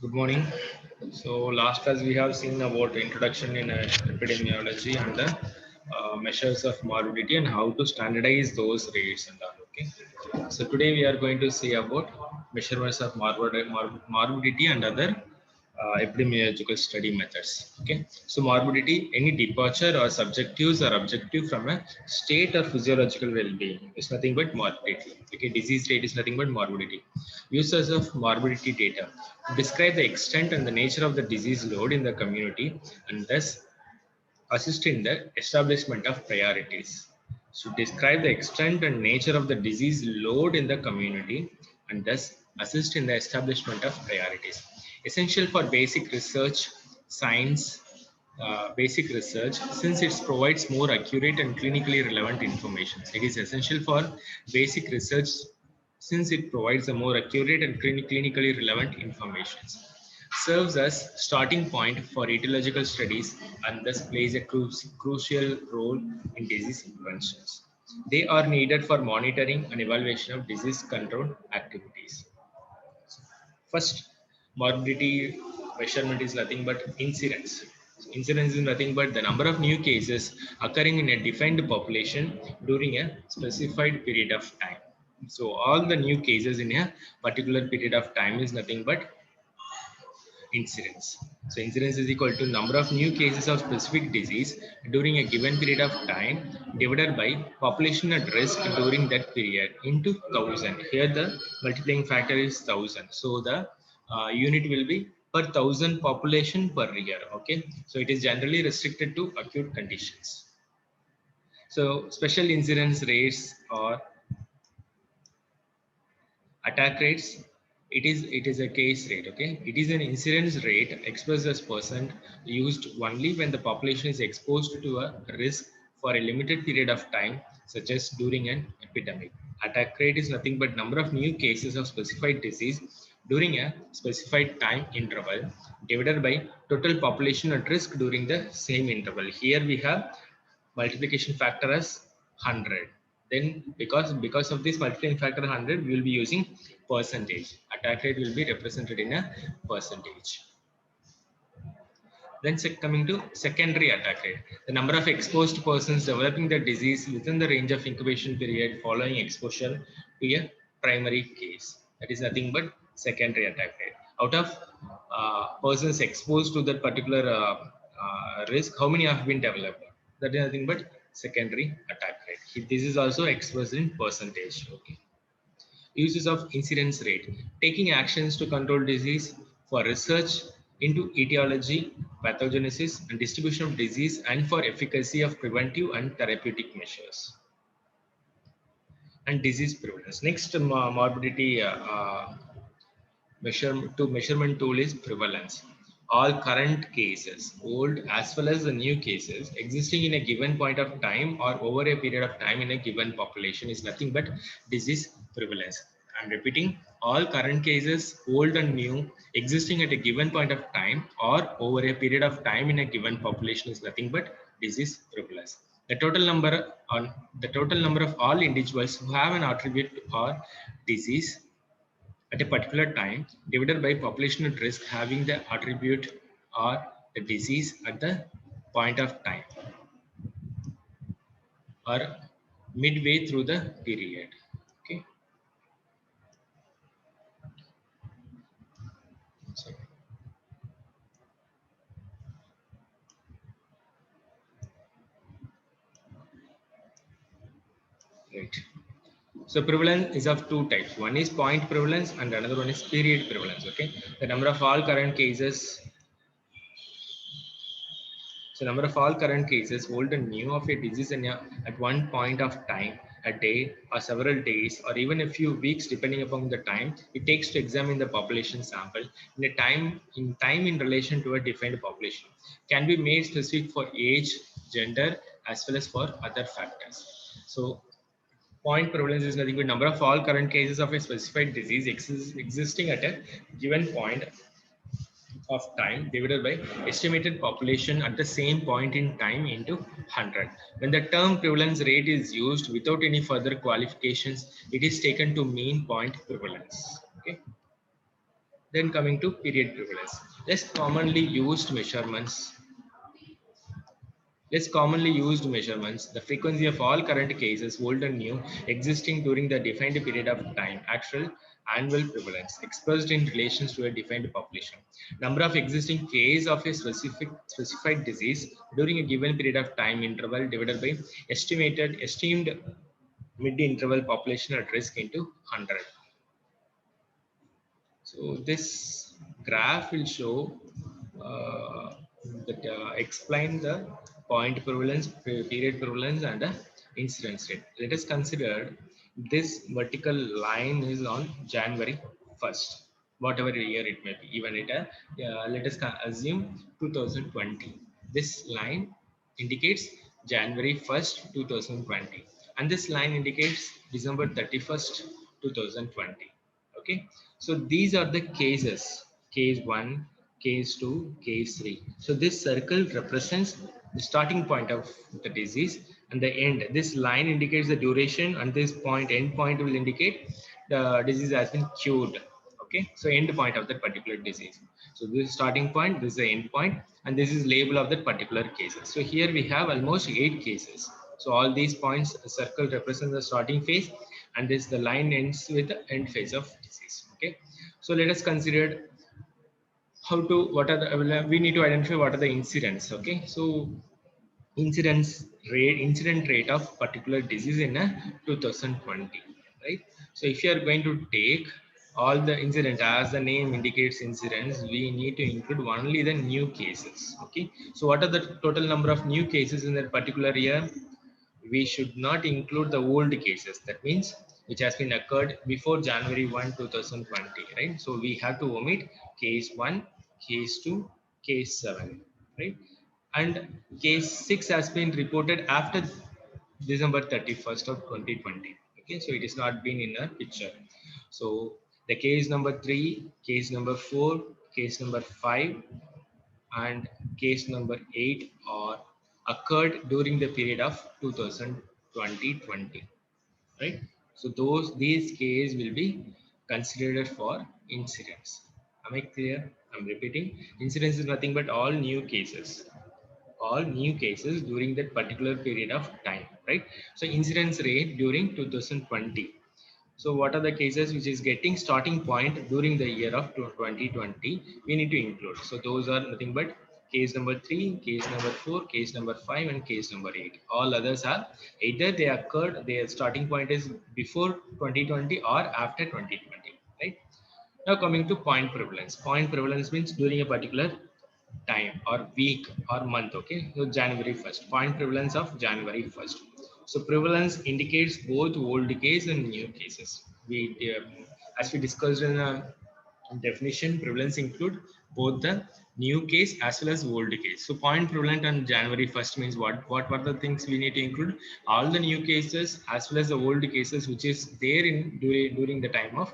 Good morning. So last class we have seen about introduction in epidemiology and the measures of morbidity and how to standardize those rates and all. Okay. So today we are going to see about measurements of morbidity and other epidemiological study methods. Okay. So morbidity, any departure or subjectives or objective from a state or physiological well-being is nothing but morbidity. Okay. Disease rate is nothing but morbidity. Uses of morbidity data describe the extent and the nature of the disease load in the community and thus assist in the establishment of priorities. So describe the extent and nature of the disease load in the community and thus assist in the establishment of priorities. Essential for basic research, science, basic research, since it provides more accurate and clinically relevant information. It is essential for basic research since it provides a more accurate and clinically relevant information, serves as starting point for etiological studies and thus plays a crucial role in disease interventions. They are needed for monitoring and evaluation of disease control activities. First, morbidity measurement is nothing but incidence. Incidence is nothing but the number of new cases occurring in a defined population during a specified period of time. So all the new cases in a particular period of time is nothing but incidence. So incidence is equal to number of new cases of specific disease during a given period of time divided by population at risk during that period into 1000. Here the multiplying factor is 1000. So the unit will be per 1000 population per year. Okay. So it is generally restricted to acute conditions. So special incidence rates or attack rates, it is a case rate. Okay, it is an incidence rate expressed as percent used only when the population is exposed to a risk for a limited period of time, such as during an epidemic. Attack rate is nothing but number of new cases of specified disease during a specified time interval divided by total population at risk during the same interval. Here we have multiplication factor as 100. Then because of this multiplying factor 100, we will be using percentage. Attack rate will be represented in a percentage. Then coming to secondary attack rate, the number of exposed persons developing the disease within the range of incubation period following exposure to a primary case. That is nothing but secondary attack rate. Out of persons exposed to that particular risk, how many have been developed? That is nothing but secondary attack rate. This is also expressed in percentage. Okay. Uses of incidence rate, taking actions to control disease for research into etiology, pathogenesis, and distribution of disease, and for efficacy of preventive and therapeutic measures. And disease prevalence. Next morbidity measurement tool is prevalence. All current cases, old as well as the new cases existing in a given point of time or over a period of time in a given population is nothing but disease prevalence. I'm repeating, all current cases, old and new, existing at a given point of time or over a period of time in a given population is nothing but disease prevalence. The total number of all individuals who have an attribute or disease at a particular time divided by population at risk having the attribute or the disease at the point of time or midway through the period. Okay. Sorry. Right. So prevalence is of two types. One is point prevalence and another one is period prevalence. Okay. The number of all current cases. So number of all current cases, old and new, of a disease at one point of time, a day or several days or even a few weeks depending upon the time it takes to examine the population sample in time in relation to a defined population, can be made specific for age, gender as well as for other factors. So point prevalence is nothing but number of all current cases of a specified disease existing at a given point of time divided by estimated population at the same point in time into 100. When the term prevalence rate is used without any further qualifications, it is taken to mean point prevalence. Okay. Then coming to period prevalence, less commonly used measurements. Less commonly used measurements, the frequency of all current cases, old and new, existing during the defined period of time, actual annual prevalence, expressed in relation to a defined population. Number of existing cases of a specified disease during a given period of time interval divided by esteemed mid-interval population at risk into 100. So this graph will show that explain the point prevalence, period prevalence, and the incidence rate. Let us consider this vertical line is on January 1st, whatever year it may be. Even it, let us assume 2020. This line indicates January 1st, 2020, and this line indicates December 31st, 2020. Okay, so these are the cases: case 1, case 2, case 3. So this circle represents the starting point of the disease and the end. This line indicates the duration, and this point, end point, will indicate the disease has been cured. Okay, so end point of that particular disease. So this is starting point, this is the end point, and this is label of that particular cases. So here we have almost 8 cases. So all these points circle represent the starting phase, and this the line ends with the end phase of disease. Okay, so let us consider how to, what are the, we need to identify what are the incidents. Okay, so incident rate of particular disease in a 2020, right? So if you are going to take all the incident, as the name indicates incidents, we need to include only the new cases. Okay, so what are the total number of new cases in that particular year? We should not include the old cases, that means which has been occurred before January 1, 2020, right? So we have to omit case 1, case 2, case 7, right? And case 6 has been reported after December 31st of 2020. Okay, so it is not been in a picture. So the case number 3, case number 4, case number 5, and case number 8 are occurred during the period of 2020, right? So these cases will be considered for incidents. Am I clear? I'm repeating, incidence is nothing but all new cases during that particular period of time, right? So incidence rate during 2020. So what are the cases which is getting starting point during the year of 2020? We need to include. So those are nothing but case number 3, case number 4, case number 5, and case number 8. All others are either they occurred, their starting point is before 2020 or after 2020, right? Now coming to point prevalence. Point prevalence means during a particular time or week or month. Okay, so January 1st, point prevalence of January 1st. So prevalence indicates both old case and new cases. We as we discussed in a definition, prevalence include both the new case as well as old case. So point prevalent on January 1st means what are the things we need to include? All the new cases as well as the old cases which is there in during the time of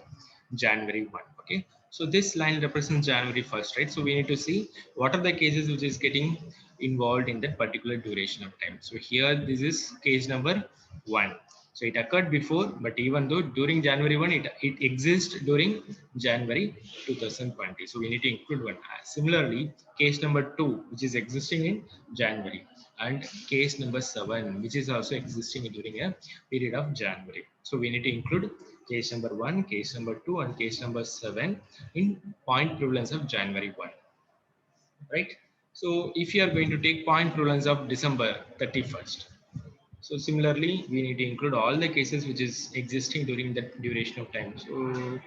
January 1. Okay, so this line represents January 1st, right? So we need to see what are the cases which is getting involved in that particular duration of time. So here this is case number 1. So it occurred before, but even though during January 1, it exists during January 2020. So we need to include one. Similarly, case number 2, which is existing in January, and case number 7, which is also existing during a period of January. So we need to include case number 1, case number 2, and case number 7 in point prevalence of January 1, right? So if you are going to take point prevalence of December 31st, so similarly, we need to include all the cases which is existing during that duration of time. So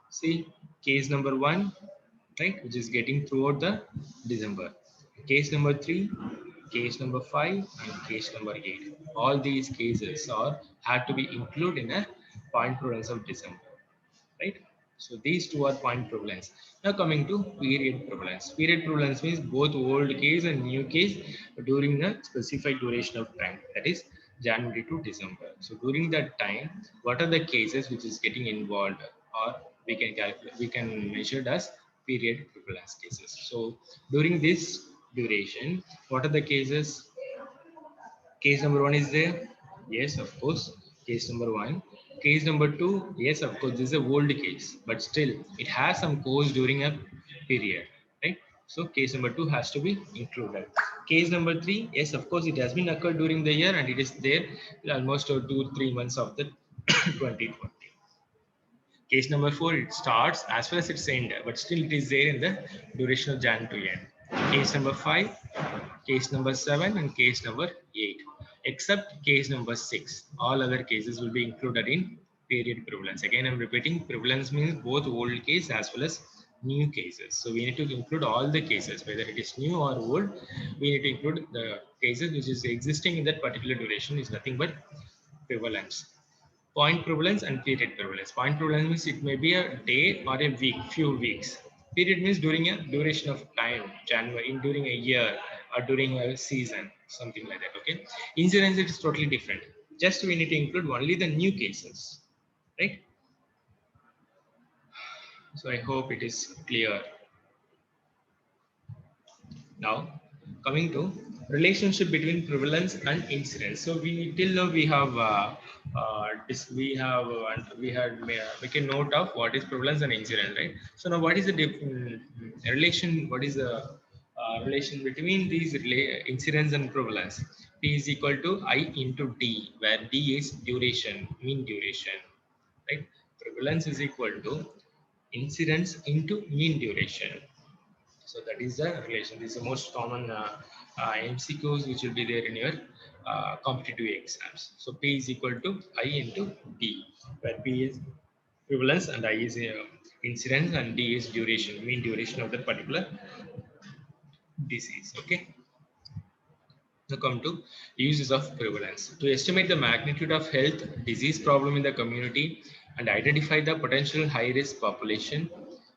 see case number 1, right, which is getting throughout the December. Case number 3, case number 5, and case number 8. All these cases are had to be included in a point prevalence of December, right? So these two are point prevalence. Now coming to period prevalence. Period prevalence means both old case and new case during a specified duration of time, that is January to December. So during that time, what are the cases which is getting involved, or we can calculate, we can measure as period prevalence cases. So during this duration, what are the cases? Case number 1 is there. Yes, of course. Case number 1. Case number two, yes, of course, this is a old case, but still it has some cause during a period, right? So case number two has to be included. Case number three, yes, of course, it has been occurred during the year and it is there almost 2 3 months of the 2020. Case number four, it starts as well as its end, but still it is there in the duration of Jan to end. Case number five, case number seven, and case number eight. Except case number six, all other cases will be included in period prevalence. Again, I'm repeating, prevalence means both old case as well as new cases. So we need to include all the cases, whether it is new or old. We need to include the cases which is existing in that particular duration is nothing but prevalence. Point prevalence and period prevalence. Point prevalence means it may be a day or a week, few weeks. Period means during a duration of time, January, during a year or during a season, something like that. Okay. Incidence it is totally different. Just we need to include only the new cases, right? So I hope it is clear. Now, coming to relationship between prevalence and incidence. So we till now we have we can note of what is prevalence and incidence, right? So now what is the relation? What is the relation between these incidence and prevalence? P is equal to I into D, where D is duration, mean duration, right? Prevalence is equal to incidence into mean duration. So that is the relation. This is the most common MCQs which will be there in your competitive exams. So P is equal to I into D, where P is prevalence and I is incidence and D is duration, mean duration of that particular disease. Okay. Now come to uses of prevalence. To estimate the magnitude of health disease problem in the community and identify the potential high risk population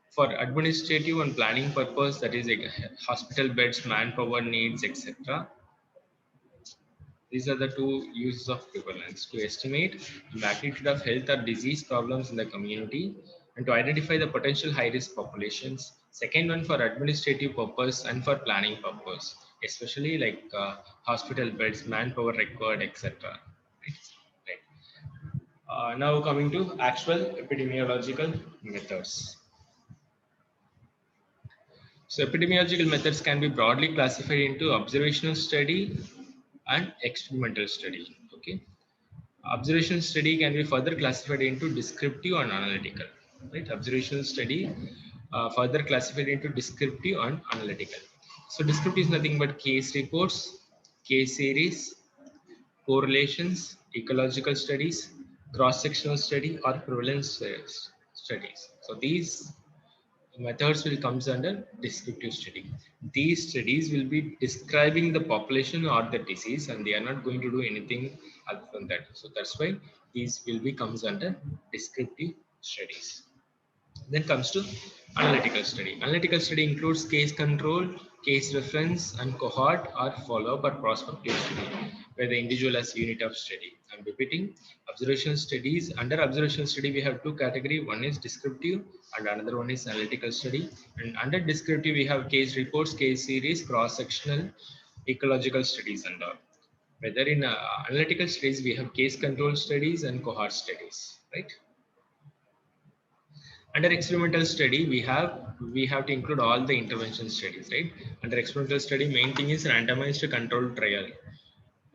for administrative and planning purpose, that is like hospital beds, manpower needs, etc. These are the two uses of prevalence: to estimate the magnitude of health or disease problems in the community and to identify the potential high risk populations. Second one for administrative purpose and for planning purpose, especially like hospital beds, manpower required, etc. Right. Now coming to actual epidemiological methods. So epidemiological methods can be broadly classified into observational study and experimental study. Okay. Observational study can be further classified into descriptive and analytical. Right. Observational study further classified into descriptive and analytical. So descriptive is nothing but case reports, case series, correlations, ecological studies, cross-sectional study, or prevalence studies. So these methods will comes under descriptive study. These studies will be describing the population or the disease, and they are not going to do anything other than that. So that's why these will be comes under descriptive studies. Then comes to analytical study. Analytical study includes case control, case reference, and cohort or follow-up or prospective study, where the individual as unit of study. I'm repeating, observational studies. Under observational study, we have two categories. One is descriptive and another one is analytical study. And under descriptive, we have case reports, case series, cross-sectional, ecological studies and all. Whether in analytical studies, we have case control studies and cohort studies, right? Under experimental study, we have to include all the intervention studies, right? Under experimental study, main thing is randomized controlled trial,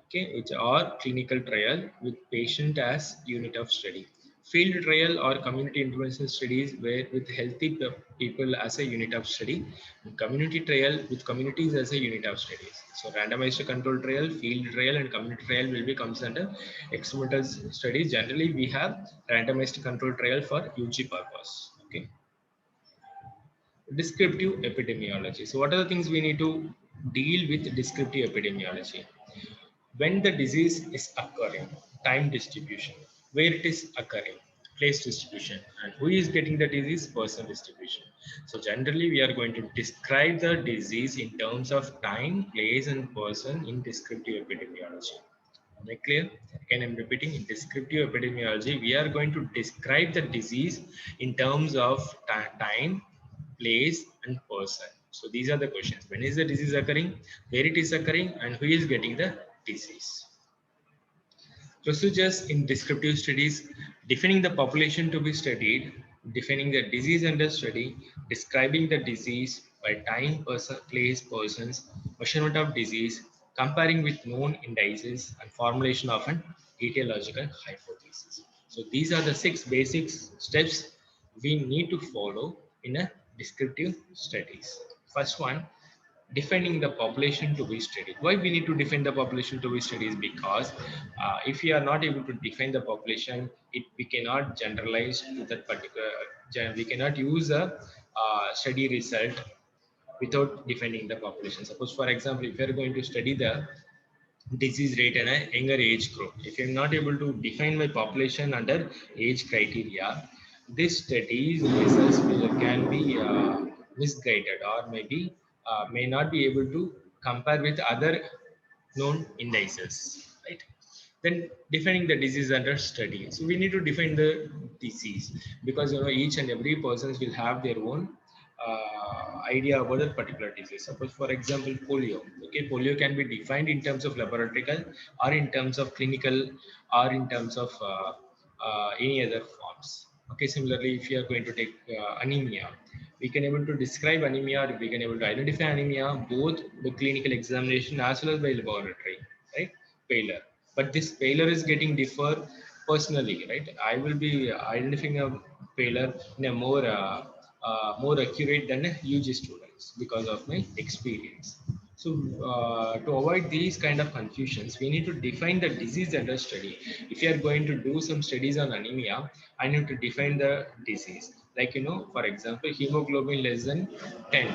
okay, which are clinical trial with patient as unit of study. Field trial or community intervention studies where with healthy people as a unit of study, and community trial with communities as a unit of studies. So randomized control trial, field trial, and community trial will be comes under experimental studies. Generally, we have randomized control trial for UG purpose. Okay. Descriptive epidemiology. So what are the things we need to deal with descriptive epidemiology? When the disease is occurring, time distribution, where it is occurring, place distribution, and who is getting the disease, person distribution. So generally we are going to describe the disease in terms of time, place, and person in descriptive epidemiology. Am I clear? Again, I'm repeating, in descriptive epidemiology, we are going to describe the disease in terms of time, place, and person. So these are the questions. When is the disease occurring, where it is occurring, and who is getting the disease. Procedures in descriptive studies: defining the population to be studied, defining the disease under study, describing the disease by time, person, place, persons, measurement of disease, comparing with known indices, and formulation of an etiological hypothesis. So these are the 6 basic steps we need to follow in a descriptive studies. First one, defining the population to be studied. Why we need to define the population to be studied is because if we are not able to define the population, we cannot generalize to that particular. We cannot use a study result without defining the population. Suppose, for example, if you are going to study the disease rate in a younger age group, if I'm not able to define my population under age criteria, this study's results can be misguided, or maybe may not be able to compare with other known indices, right? Then defining the disease under study. So we need to define the disease, because each and every persons will have their own idea about that particular disease. Suppose, for example, polio. Okay, polio can be defined in terms of laboratory, or in terms of clinical, or in terms of any other forms. Okay, similarly, if you are going to take anemia, we can able to describe anemia, or we can able to identify anemia both by clinical examination as well as by laboratory, right? Failure, but this failure is getting differ personally, right? I will be identifying a failure in a more accurate than a UG students because of my experience. So to avoid these kind of confusions, we need to define the disease under study. If you are going to do some studies on anemia, I need to define the disease. Like, for example, hemoglobin less than 10,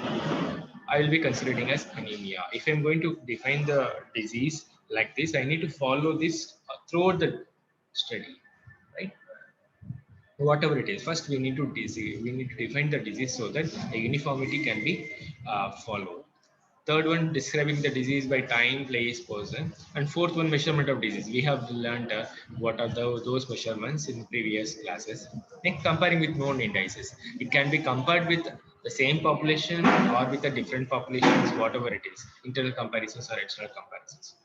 I will be considering as anemia. If I'm going to define the disease like this, I need to follow this throughout the study, right? Whatever it is, first we need to define the disease so that a uniformity can be followed. Third one, describing the disease by time, place, person. And fourth one, measurement of disease. We have learned what are those measurements in previous classes. Then comparing with known indices, it can be compared with the same population or with the different populations, whatever it is, internal comparisons or external comparisons.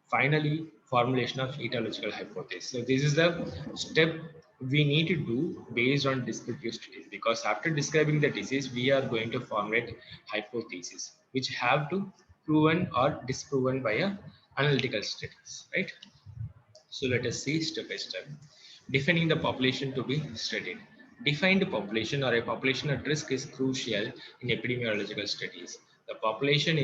Finally, formulation of etiological hypothesis. So this is the step we need to do based on descriptive studies, because after describing the disease, we are going to formulate hypotheses which have to proven or disproven by a analytical studies, right? So let us see step by step. Defining the population to be studied. Defined population or a population at risk is crucial in epidemiological studies. The population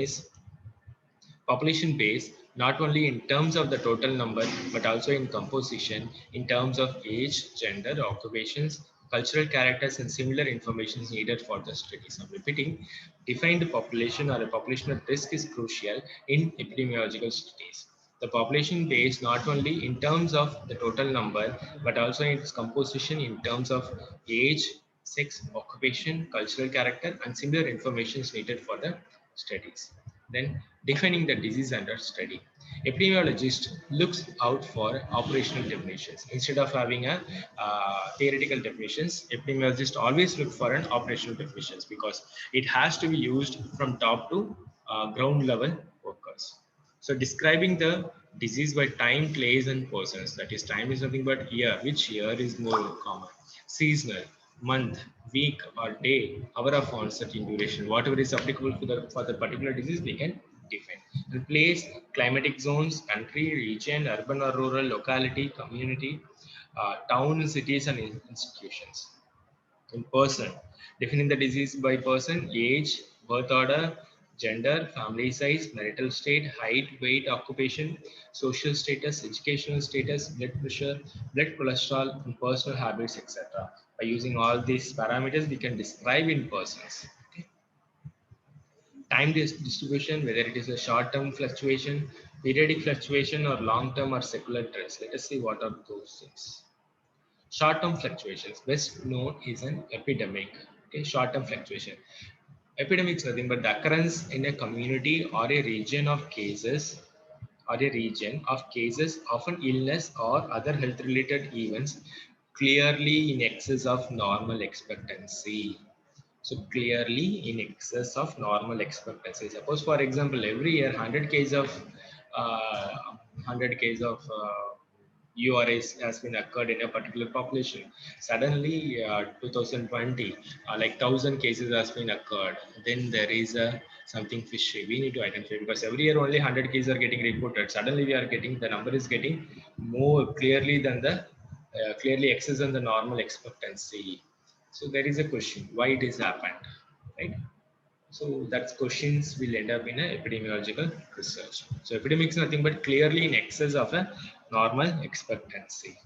base, not only in terms of the total number but also in composition, in terms of age, gender, occupations, cultural characters, and similar information is needed for the studies. I'm repeating, defined population or a population at risk is crucial in epidemiological studies. The population base, not only in terms of the total number but also in its composition in terms of age, sex, occupation, cultural character, and similar information is needed for the studies. Then defining the disease under study. Epidemiologist looks out for operational definitions. Instead of having a theoretical definitions, epidemiologists always look for an operational definitions, because it has to be used from top to ground level workers. So describing the disease by time, place, and persons. That is, time is nothing but year. Which year is more common? Seasonal, month, week, or day, hour of onset in duration. Whatever is applicable for the particular disease, we can define. And place, climatic zones, country, region, urban or rural, locality, community, town, cities, and institutions. In person, defining the disease by person, age, birth order, gender, family size, marital state, height, weight, occupation, social status, educational status, blood pressure, blood cholesterol, and personal habits, etc. By using all these parameters, we can describe in persons. Okay. Time distribution, whether it is a short-term fluctuation, periodic fluctuation, or long-term or secular trends. Let us see what are those things. Short-term fluctuations, best known is an epidemic. Okay, short-term fluctuation. Epidemic is nothing but the occurrence in a community or a region of cases of an illness or other health-related events clearly in excess of normal expectancy. So clearly in excess of normal expectancy. Suppose, for example, every year 100 cases of URS has been occurred in a particular population. Suddenly, 2020, like 1,000 cases has been occurred. Then there is a something fishy. We need to identify because every year only 100 cases are getting reported. Suddenly, we are getting the number is getting more clearly than the clearly excess than the normal expectancy. So there is a question why it is happened, right? So that questions will end up in a epidemiological research. So epidemic is nothing but clearly in excess of a normal expectancy.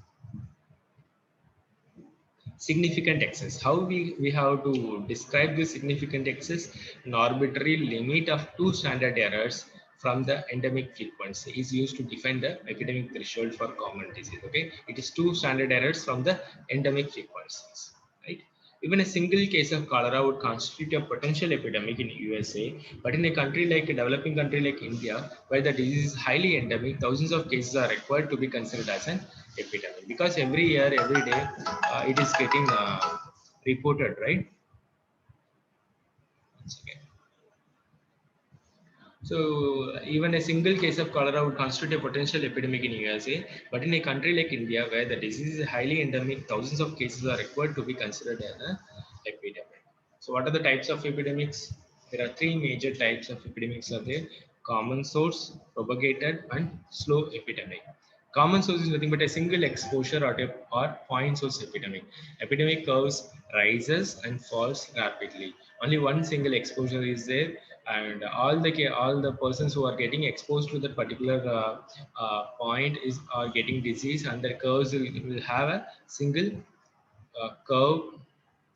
Significant excess. How we have to describe this significant excess? An arbitrary limit of 2 standard errors from the endemic frequency is used to define the epidemic threshold for common disease. Okay, it is 2 standard errors from the endemic frequencies, right? Even a single case of cholera would constitute a potential epidemic in USA, but in a country like a developing country like India, where the disease is highly endemic, thousands of cases are required to be considered as an epidemic because every year, every day, it is getting reported, right? Once again. So even a single case of cholera would constitute a potential epidemic in USA, but in a country like India, where the disease is highly endemic, thousands of cases are required to be considered as an epidemic. So what are the types of epidemics? There are three major types of epidemics are there: common source, propagated, and slow epidemic. Common source is nothing but a single exposure or point source epidemic. Epidemic curves rises and falls rapidly. Only one single exposure is there, and all the persons who are getting exposed to that particular point is are getting disease, and the curves will have a single curve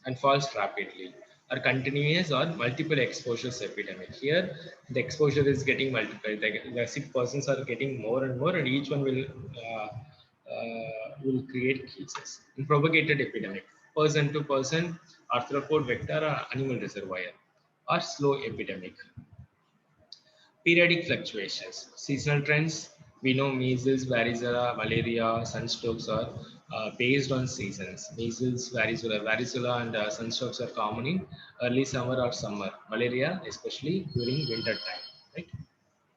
and falls rapidly, or continuous or multiple exposures epidemic. Here, the exposure is getting multiplied. The sick persons are getting more and more, and each one will create cases. In propagated epidemic, person to person, arthropod vector, or animal reservoir, or slow epidemic. Periodic fluctuations, seasonal trends. We know measles, varicella, malaria, sunstrokes are based on seasons. Measles, varicella, and sunstrokes are common in early summer or summer. Malaria, especially during winter time. Right?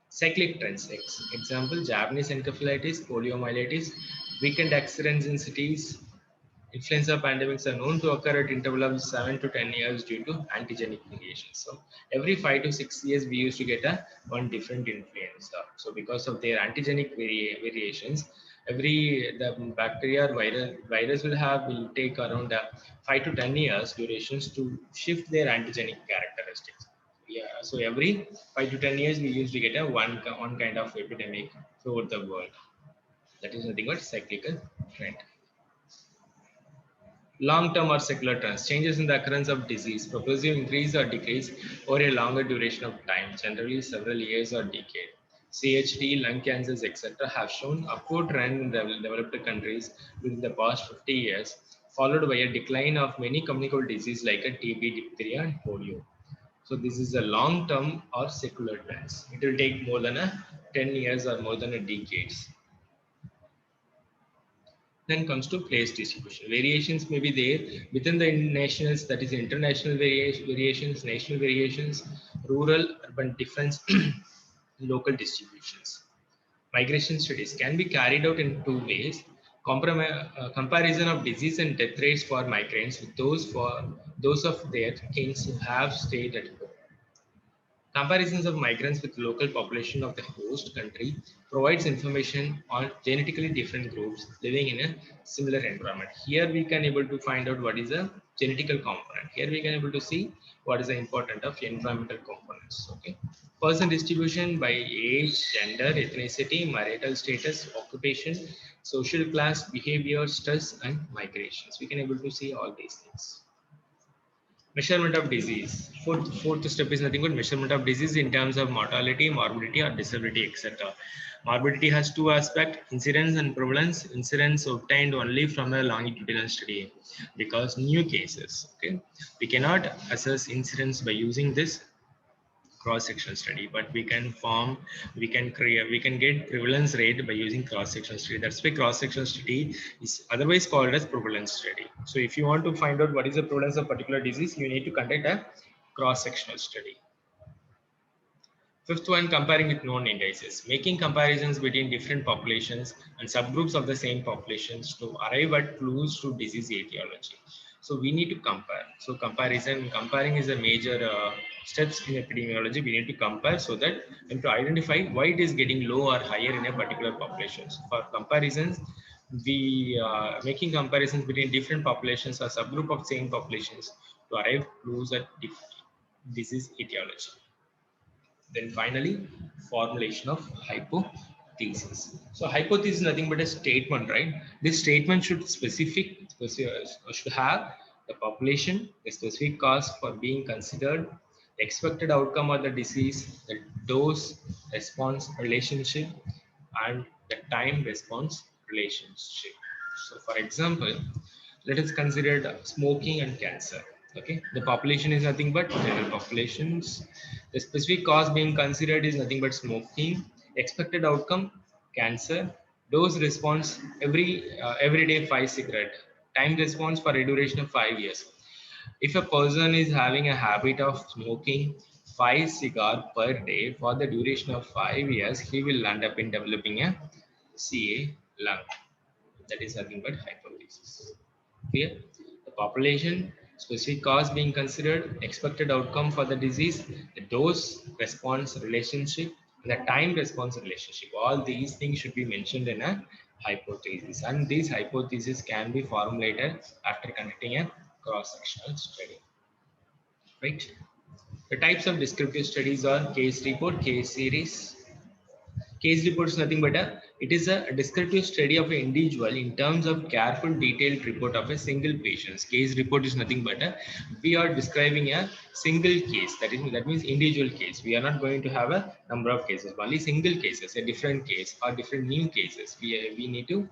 Cyclic trends. Example: Japanese encephalitis, poliomyelitis, weekend accidents in cities. Influenza pandemics are known to occur at interval of 7 to 10 years due to antigenic variations. So every 5 to 6 years, we used to get a one different influenza. So because of their antigenic variations, the bacteria or virus will take around 5 to 10 years durations to shift their antigenic characteristics. Yeah, so every 5 to 10 years, we used to get a one kind of epidemic throughout the world. That is nothing but cyclical trend. Long-term or secular trends, changes in the occurrence of disease, progressive increase or decrease over a longer duration of time, generally several years or decade. CHD, lung cancers, etc., have shown upward trend in the developed countries within the past 50 years, followed by a decline of many communicable diseases like a TB, diphtheria, and polio. So this is a long-term or secular trends. It will take more than 10 years or more than a decades. Then comes to place distribution. Variations may be there within the nationals, that is international variations, national variations, rural, urban difference, local distributions. Migration studies can be carried out in two ways. Comparison of disease and death rates for migrants with those of their kins who have stayed at home. Comparisons of migrants with local population of the host country provides information on genetically different groups living in a similar environment. Here we can able to find out what is a genetical component. Here we can able to see what is the important of environmental components. Okay, person distribution by age, gender, ethnicity, marital status, occupation, social class, behavior, stress, and migrations. We can able to see all these things. Measurement of disease. Fourth step is nothing but measurement of disease in terms of mortality, morbidity, or disability, etc. Morbidity has two aspects: incidence and prevalence. Incidence obtained only from a longitudinal study because new cases. Okay, we cannot assess incidence by using this cross-sectional study, but we can get prevalence rate by using cross-sectional study. That's why cross-sectional study is otherwise called as prevalence study. So if you want to find out what is the prevalence of particular disease, you need to conduct a cross-sectional study. Fifth one, comparing with known indices, making comparisons between different populations and subgroups of the same populations to arrive at clues to disease etiology. So we need to compare. So comparing is a major steps in epidemiology. We need to compare so that and to identify why it is getting low or higher in a particular population. So for comparisons, we making comparisons between different populations or subgroup of same populations to arrive clues at disease etiology. Then finally, formulation of hypothesis. So hypothesis is nothing but a statement, right? This statement should have the population, the specific cause for being considered, the expected outcome of the disease, the dose response relationship, and the time response relationship. So for example, let us consider smoking and cancer. Okay, the population is nothing but general populations. The specific cause being considered is nothing but smoking. Expected outcome, cancer. Dose response, every day 5 cigarette. Time response for a duration of 5 years. If a person is having a habit of smoking 5 cigars per day for the duration of 5 years, he will end up in developing a CA lung. That is nothing but hypothesis. Clear? The population, specific cause being considered, expected outcome for the disease, the dose response relationship, and the time response relationship. All these things should be mentioned in a hypothesis, and these hypotheses can be formulated after conducting a cross-sectional study. Right? The types of descriptive studies are case report, case series. Case report is nothing but it is a descriptive study of an individual in terms of careful detailed report of a single patient. Case report is nothing but we are describing a single case. That means individual case. We are not going to have a number of cases, only single cases, a different case or different new cases. We need to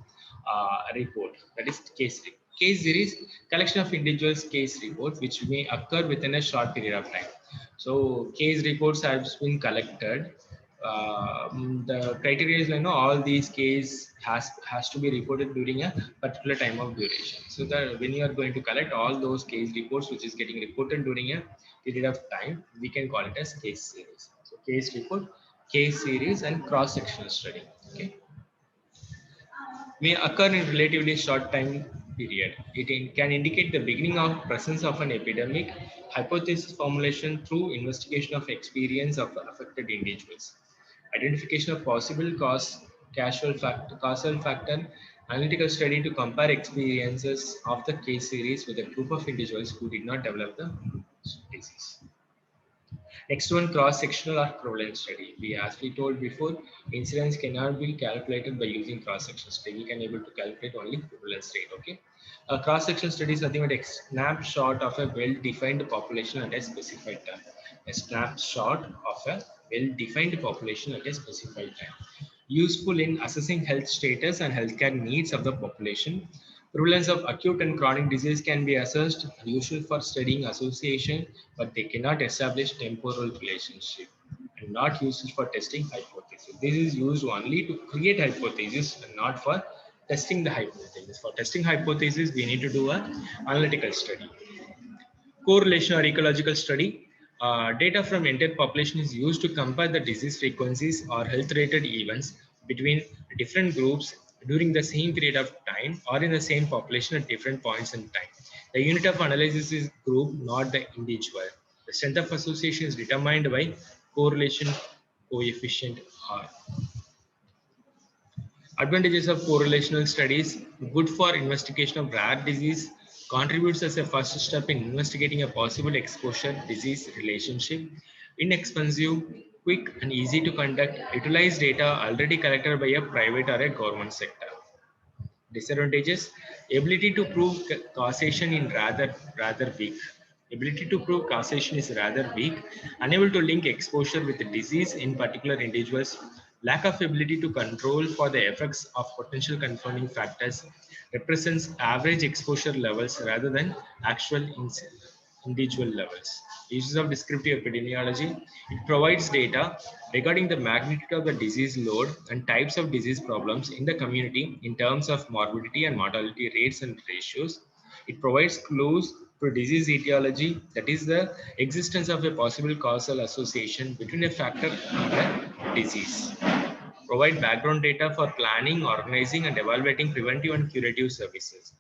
report. That is case report. Case series, collection of individuals case reports which may occur within a short period of time. So case reports have been collected. The criteria is all these cases has to be reported during a particular time of duration. So that when you are going to collect all those case reports which is getting reported during a period of time, we can call it as case series. So case report, case series, and cross-sectional study. Okay, may occur in relatively short time period. It can indicate the beginning of presence of an epidemic, hypothesis formulation through investigation of experience of affected individuals, identification of possible causal factor, analytical study to compare experiences of the case series with a group of individuals who did not develop the disease. Next one, cross-sectional or prevalence study. As we told before, incidence cannot be calculated by using cross-sectional study. We can able to calculate only prevalence rate. Okay. A cross-sectional study is nothing but a snapshot of a well-defined population at a specified time. A snapshot of a well-defined population at a specified time. Useful in assessing health status and healthcare needs of the population. Prevalence of acute and chronic disease can be assessed, useful for studying association, but they cannot establish temporal relationship and not useful for testing hypothesis. This is used only to create hypothesis and not for testing the hypothesis. For testing hypothesis, we need to do an analytical study. Correlation or ecological study. Data from entire population is used to compare the disease frequencies or health related events between different groups during the same period of time or in the same population at different points in time. The unit of analysis is group, not the individual. The strength of association is determined by correlation coefficient R. Advantages of correlational studies: good for investigation of rare disease, contributes as a first step in investigating a possible exposure disease relationship, inexpensive, quick and easy to conduct, utilize data already collected by a private or a government sector. Disadvantages: ability to prove causation in rather weak. Ability to prove causation is rather weak, unable to link exposure with the disease in particular individuals, lack of ability to control for the effects of potential confounding factors, represents average exposure levels rather than actual individual levels. Uses of descriptive epidemiology. It provides data regarding the magnitude of the disease load and types of disease problems in the community in terms of morbidity and mortality rates and ratios. It provides clues to disease etiology, that is the existence of a possible causal association between a factor and a disease. Provide background data for planning, organizing, and evaluating preventive and curative services.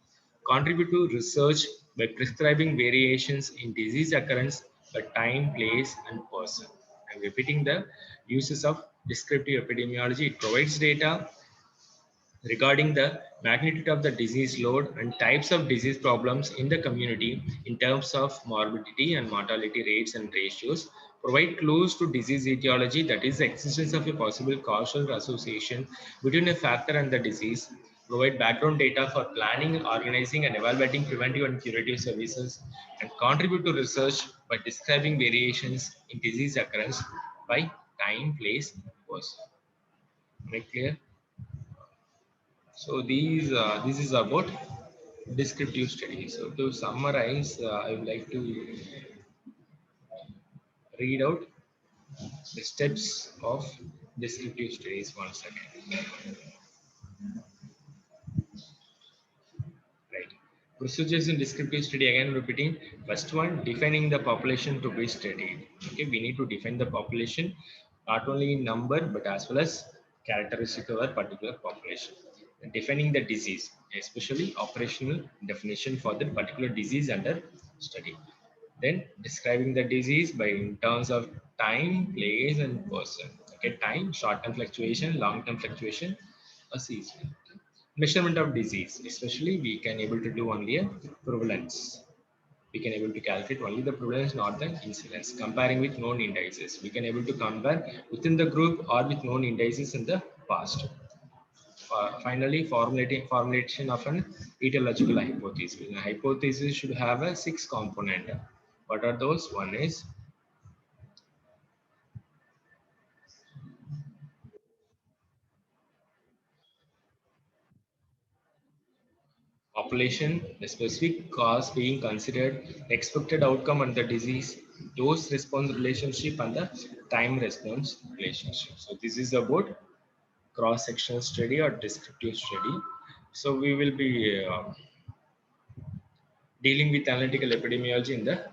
Contribute to research by prescribing variations in disease occurrence by time, place, and person. I'm repeating the uses of descriptive epidemiology. It provides data regarding the magnitude of the disease load and types of disease problems in the community in terms of morbidity and mortality rates and ratios, provide clues to disease etiology, that is the existence of a possible causal association between a factor and the disease, provide background data for planning, organizing, and evaluating preventive and curative services, and contribute to research by describing variations in disease occurrence by time, place, person. Make clear? So this is about descriptive study. So to summarize, I would like to read out the steps of descriptive studies once again. Right. Procedures in descriptive study, again repeating. First one, defining the population to be studied. Okay, we need to define the population not only in number but as well as characteristic of a particular population. And defining the disease, especially operational definition for the particular disease under study. Then describing the disease by in terms of time, place, and person. Okay, time, short-term fluctuation, long-term fluctuation, a season. Measurement of disease, especially we can able to do only a prevalence. We can able to calculate only the prevalence, not the incidence. Comparing with known indices, we can able to compare within the group or with known indices in the past. Finally, formulation of an etiological hypothesis. A hypothesis should have a 6 component. What are those? One is population, the specific cause being considered, expected outcome and the disease, dose response relationship, and the time response relationship. So this is about cross-sectional study or descriptive study. So we will be dealing with analytical epidemiology in the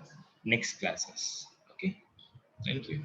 next classes. Okay, thank you.